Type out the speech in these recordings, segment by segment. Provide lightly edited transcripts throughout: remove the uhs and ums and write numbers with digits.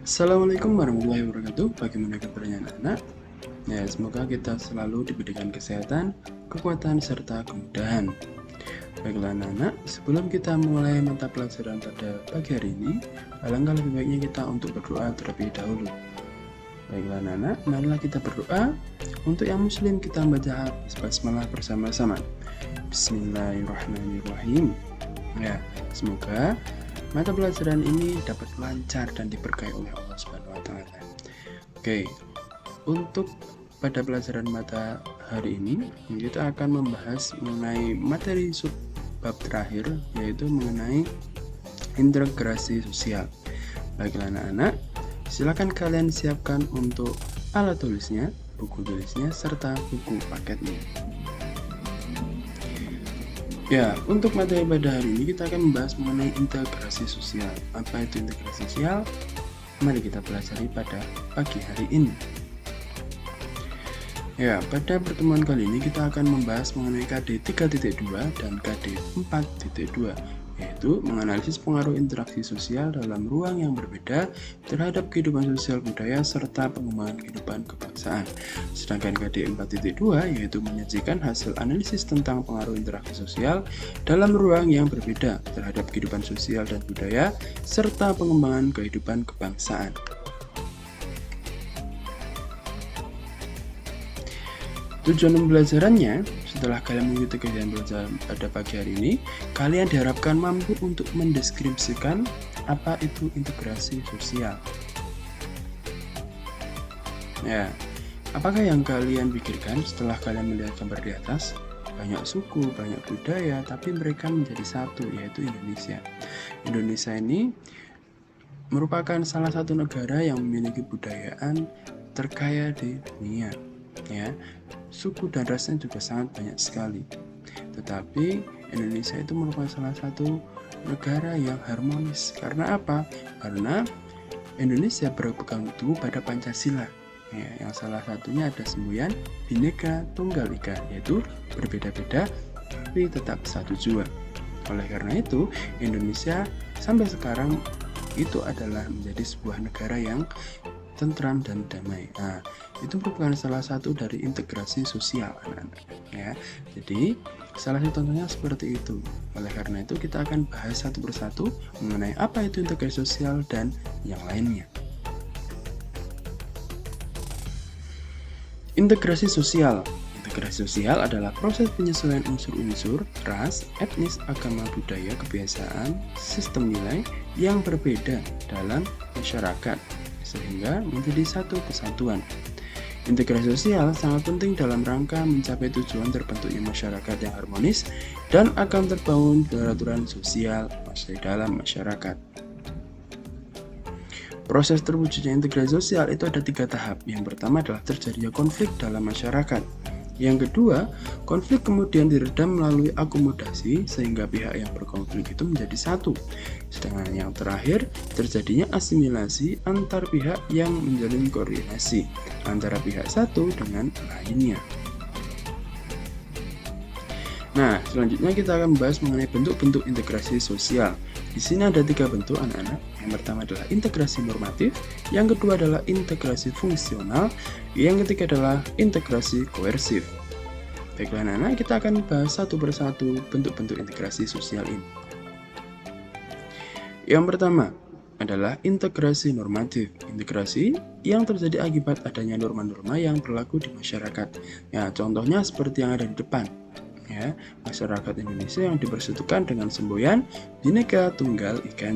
Assalamualaikum warahmatullahi wabarakatuh. Bagaimana kabarnya anak-anak? Ya, semoga kita selalu diberikan kesehatan, kekuatan, serta kemudahan. Baiklah anak-anak, sebelum kita mulai mata pelajaran pada pagi hari ini, alangkah lebih baiknya kita untuk berdoa terlebih dahulu. Baiklah anak-anak, marilah kita berdoa. Untuk yang muslim kita membaca basmalah bersama-sama. Bismillahirrahmanirrahim. Ya, semoga mata pelajaran ini dapat lancar dan diberkahi oleh Allah Subhanahu wa taala. Oke. Untuk pada pelajaran mata hari ini, kita akan membahas mengenai materi subbab terakhir, yaitu mengenai integrasi sosial. Baiklah anak-anak, silakan kalian siapkan untuk alat tulisnya, buku tulisnya, serta buku paketnya. Ya, untuk materi pada hari ini kita akan membahas mengenai integrasi sosial. Apa itu integrasi sosial? Mari kita pelajari pada pagi hari ini. Ya, pada pertemuan kali ini kita akan membahas mengenai KD 3.2 dan KD 4.2, yaitu menganalisis pengaruh interaksi sosial dalam ruang yang berbeda terhadap kehidupan sosial budaya serta pengembangan kehidupan kebangsaan. Sedangkan KD 4.2 yaitu menyajikan hasil analisis tentang pengaruh interaksi sosial dalam ruang yang berbeda terhadap kehidupan sosial dan budaya serta pengembangan kehidupan kebangsaan. Tujuan pembelajarannya, setelah kalian mengikuti kegiatan belajar pada pagi hari ini, kalian diharapkan mampu untuk mendeskripsikan apa itu integrasi sosial. Ya, apakah yang kalian pikirkan setelah kalian melihat gambar di atas? Banyak suku, banyak budaya, tapi mereka menjadi satu, yaitu Indonesia. Indonesia ini merupakan salah satu negara yang memiliki budayaan terkaya di dunia. Ya, suku dan rasnya juga sangat banyak sekali. Tetapi Indonesia itu merupakan salah satu negara yang harmonis. Karena apa? Karena Indonesia berpegang teguh pada Pancasila. Ya, yang salah satunya ada semboyan Bhinneka Tunggal Ika, yaitu berbeda-beda tapi tetap satu jua. Oleh karena itu, Indonesia sampai sekarang itu adalah menjadi sebuah negara yang tentram dan damai. Nah, itu merupakan salah satu dari integrasi sosial anak-anak. Ya, jadi salah satu contohnya seperti itu. Oleh karena itu kita akan bahas satu persatu mengenai apa itu integrasi sosial dan yang lainnya. Integrasi sosial. Integrasi sosial adalah proses penyesuaian unsur-unsur ras, etnis, agama, budaya, kebiasaan, sistem nilai yang berbeda dalam masyarakat sehingga menjadi satu kesatuan. Integrasi sosial sangat penting dalam rangka mencapai tujuan terbentuknya masyarakat yang harmonis dan akan terbangun peraturan sosial masih dalam masyarakat. Proses terwujudnya integrasi sosial itu ada 3 tahap. Yang pertama adalah terjadinya konflik dalam masyarakat. Yang kedua, konflik kemudian diredam melalui akomodasi sehingga pihak yang berkonflik itu menjadi satu. Sedangkan yang terakhir, terjadinya asimilasi antar pihak yang menjalin koordinasi antara pihak satu dengan lainnya. Nah, selanjutnya kita akan membahas mengenai bentuk-bentuk integrasi sosial. Di sini ada 3 bentuk anak-anak. Yang pertama adalah integrasi normatif, yang kedua adalah integrasi fungsional, yang ketiga adalah integrasi koersif. Baiklah anak-anak, kita akan bahas satu persatu bentuk-bentuk integrasi sosial ini. Yang pertama adalah integrasi normatif. Integrasi yang terjadi akibat adanya norma-norma yang berlaku di masyarakat. Ya, contohnya seperti yang ada di depan. Ya, masyarakat Indonesia yang dipersatukan dengan semboyan Bhinneka Tunggal Ika.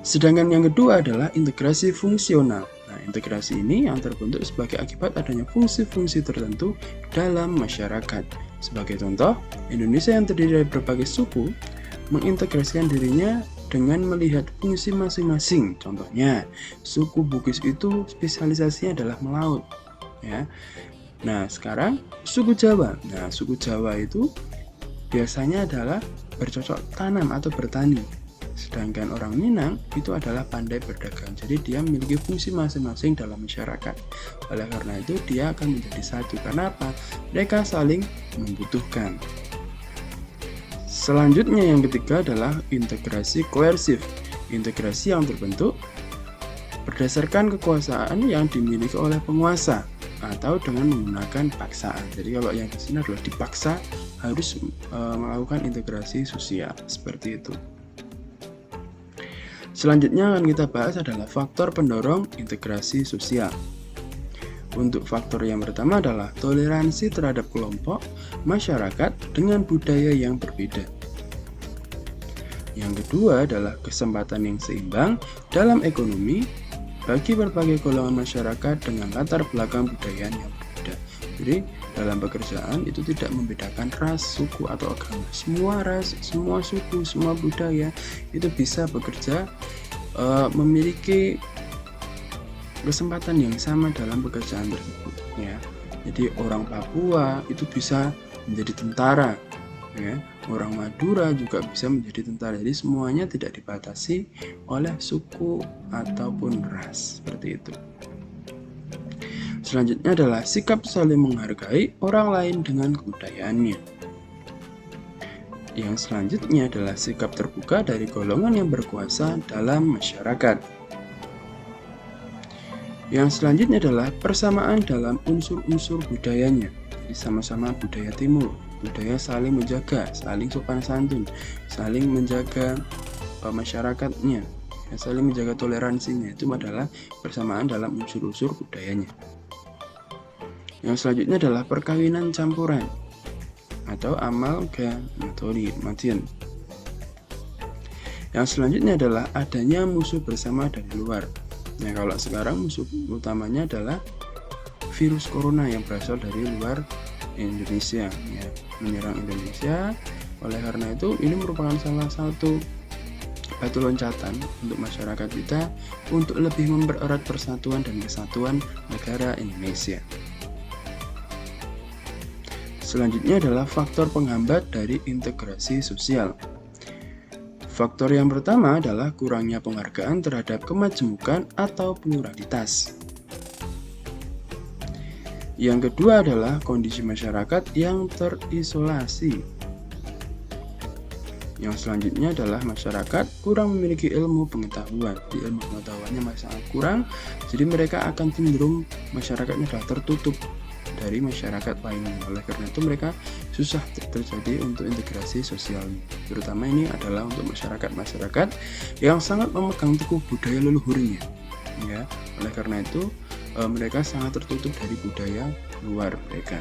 Sedangkan yang kedua adalah integrasi fungsional. Nah, integrasi ini yang terbentuk sebagai akibat adanya fungsi-fungsi tertentu dalam masyarakat. Sebagai contoh, Indonesia yang terdiri dari berbagai suku mengintegrasikan dirinya dengan melihat fungsi masing-masing. Contohnya, suku Bugis itu spesialisasinya adalah melaut. Ya. Nah, sekarang suku Jawa. Nah, suku Jawa itu biasanya adalah bercocok tanam atau bertani. Sedangkan orang Minang itu adalah pandai berdagang. Jadi dia memiliki fungsi masing-masing dalam masyarakat. Oleh karena itu dia akan menjadi satu. Karena apa? Mereka saling membutuhkan. Selanjutnya yang ketiga adalah integrasi koersif. Integrasi yang terbentuk berdasarkan kekuasaan yang dimiliki oleh penguasa atau dengan menggunakan paksaan. Jadi kalau yang di sini adalah dipaksa harus melakukan integrasi sosial seperti itu. Selanjutnya akan kita bahas adalah faktor pendorong integrasi sosial. Untuk faktor yang pertama adalah toleransi terhadap kelompok masyarakat dengan budaya yang berbeda. Yang kedua adalah kesempatan yang seimbang dalam ekonomi bagi berbagai golongan masyarakat dengan latar belakang budaya yang berbeda. Jadi dalam pekerjaan itu tidak membedakan ras, suku, atau agama. Semua ras, semua suku, semua budaya itu bisa bekerja memiliki kesempatan yang sama dalam pekerjaan tersebut. Ya. Jadi orang Papua itu bisa menjadi tentara. Ya, orang Madura juga bisa menjadi tentara. Jadi semuanya tidak dibatasi oleh suku ataupun ras seperti itu. Selanjutnya adalah sikap saling menghargai orang lain dengan kebudayaannya. Yang selanjutnya adalah sikap terbuka dari golongan yang berkuasa dalam masyarakat. Yang selanjutnya adalah persamaan dalam unsur-unsur budayanya. Jadi sama-sama budaya timur, budaya saling menjaga, saling sopan santun, saling menjaga masyarakatnya, saling menjaga toleransinya. Itu adalah persamaan dalam unsur-unsur budayanya. Yang selanjutnya adalah perkawinan campuran atau amalgamation. Yang selanjutnya adalah adanya musuh bersama dari luar. Nah, kalau sekarang musuh utamanya adalah virus corona yang berasal dari luar Indonesia, ya, menyerang Indonesia. Oleh karena itu, ini merupakan salah satu batu loncatan untuk masyarakat kita untuk lebih mempererat persatuan dan kesatuan negara Indonesia. Selanjutnya adalah faktor penghambat dari integrasi sosial. Faktor yang pertama adalah kurangnya penghargaan terhadap kemajemukan atau pluralitas. Yang kedua adalah kondisi masyarakat yang terisolasi. Yang selanjutnya adalah masyarakat kurang memiliki ilmu pengetahuan. Di ilmu pengetahuannya masih sangat kurang, jadi mereka akan cenderung masyarakatnya adalah tertutup dari masyarakat lainnya. Oleh karena itu mereka susah terjadi untuk integrasi sosial. Terutama ini adalah untuk masyarakat-masyarakat yang sangat memegang teguh budaya leluhurnya. Ya, oleh karena itu mereka sangat tertutup dari budaya luar mereka.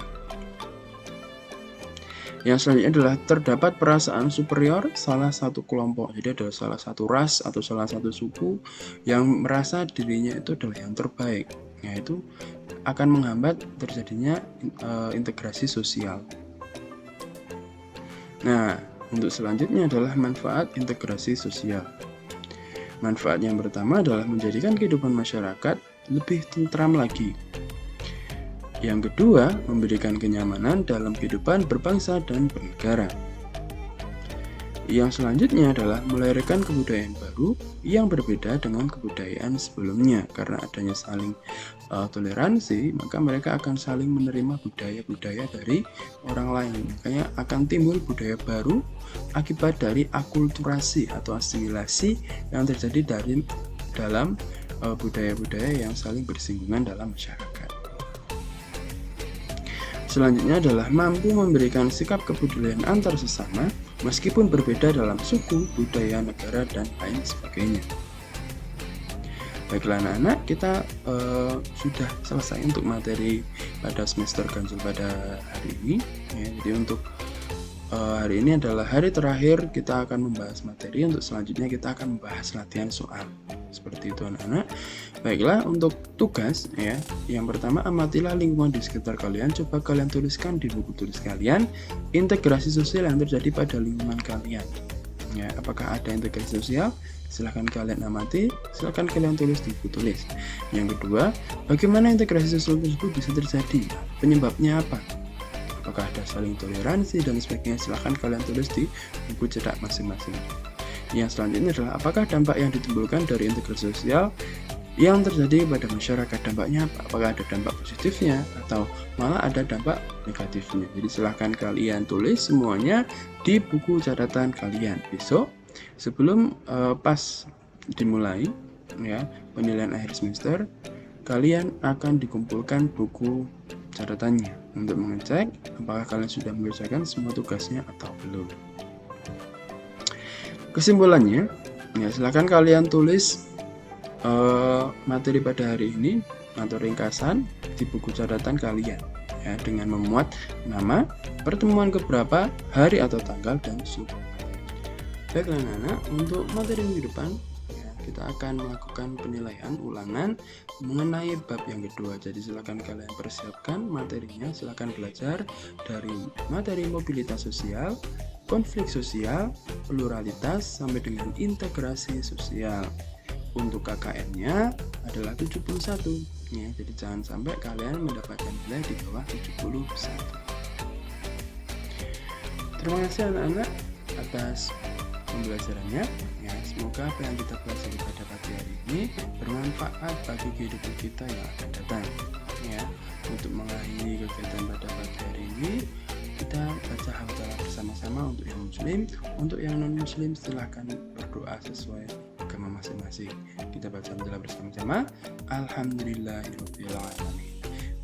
Yang selanjutnya adalah terdapat perasaan superior salah satu kelompok. Jadi ada salah satu ras atau salah satu suku yang merasa dirinya itu adalah yang terbaik. Yaitu akan menghambat terjadinya integrasi sosial. Nah, untuk selanjutnya adalah manfaat integrasi sosial. Manfaat yang pertama adalah menjadikan kehidupan masyarakat lebih tentram lagi. Yang kedua, memberikan kenyamanan dalam kehidupan berbangsa dan bernegara. Yang selanjutnya adalah melahirkan kebudayaan baru yang berbeda dengan kebudayaan sebelumnya. Karena adanya saling toleransi, maka mereka akan saling menerima budaya-budaya dari orang lain. Makanya akan timbul budaya baru akibat dari akulturasi atau asimilasi yang terjadi dalam budaya-budaya yang saling bersinggungan dalam masyarakat. Selanjutnya adalah mampu memberikan sikap kebudayaan antar sesama meskipun berbeda dalam suku, budaya, negara, dan lain sebagainya. Baiklah anak-anak, kita sudah selesai untuk materi pada semester ganjil pada hari ini. Ya, jadi untuk hari ini adalah hari terakhir kita akan membahas materi. Untuk selanjutnya kita akan membahas latihan soal. Seperti itu anak-anak. Baiklah, untuk tugas ya, yang pertama amatilah lingkungan di sekitar kalian. Coba kalian tuliskan di buku tulis kalian integrasi sosial yang terjadi pada lingkungan kalian. Ya, apakah ada integrasi sosial? Silahkan kalian amati, silahkan kalian tulis di buku tulis. Yang kedua, bagaimana integrasi sosial tersebut bisa terjadi? Penyebabnya apa? Apakah ada saling toleransi dan sebagainya? Silahkan kalian tulis di buku cetak masing-masing. Yang selanjutnya adalah apakah dampak yang ditimbulkan dari integrasi sosial yang terjadi pada masyarakat? Dampaknya apa? Apakah ada dampak positifnya atau malah ada dampak negatifnya? Jadi silahkan kalian tulis semuanya di buku catatan kalian. Besok sebelum pas dimulai ya penilaian akhir semester, kalian akan dikumpulkan buku catatannya untuk mengecek apakah kalian sudah mengerjakan semua tugasnya atau belum. Kesimpulannya, ya silakan kalian tulis materi pada hari ini atau ringkasan di buku catatan kalian ya dengan memuat nama, pertemuan keberapa, hari atau tanggal, dan suhu. Baiklah anak-anak, untuk materi minggu depan ya, kita akan melakukan penilaian ulangan mengenai bab yang kedua. Jadi silakan kalian persiapkan materinya, silakan belajar dari materi mobilitas sosial, konflik sosial, pluralitas, sampai dengan integrasi sosial. Untuk KKN-nya adalah 71 ya, jadi jangan sampai kalian mendapatkan nilai di bawah 71. Terima kasih anak-anak atas pembelajarannya ya, semoga apa yang kita pelajari pada pagi hari ini bermanfaat bagi kehidupan kita yang akan datang ya. Untuk mengakhiri kegiatan pada pagi hari ini, kita baca hamdalah bersama-sama untuk yang muslim. Untuk yang non muslim silahkan berdoa sesuai agama masing-masing. Kita baca hamdalah bersama-sama. Alhamdulillahirabbil alamin.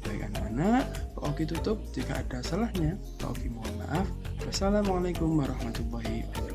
Baik anak-anak, Pak Oki tutup. Jika ada salahnya, Pak Oki mohon maaf. Wassalamualaikum warahmatullahi wabarakatuh.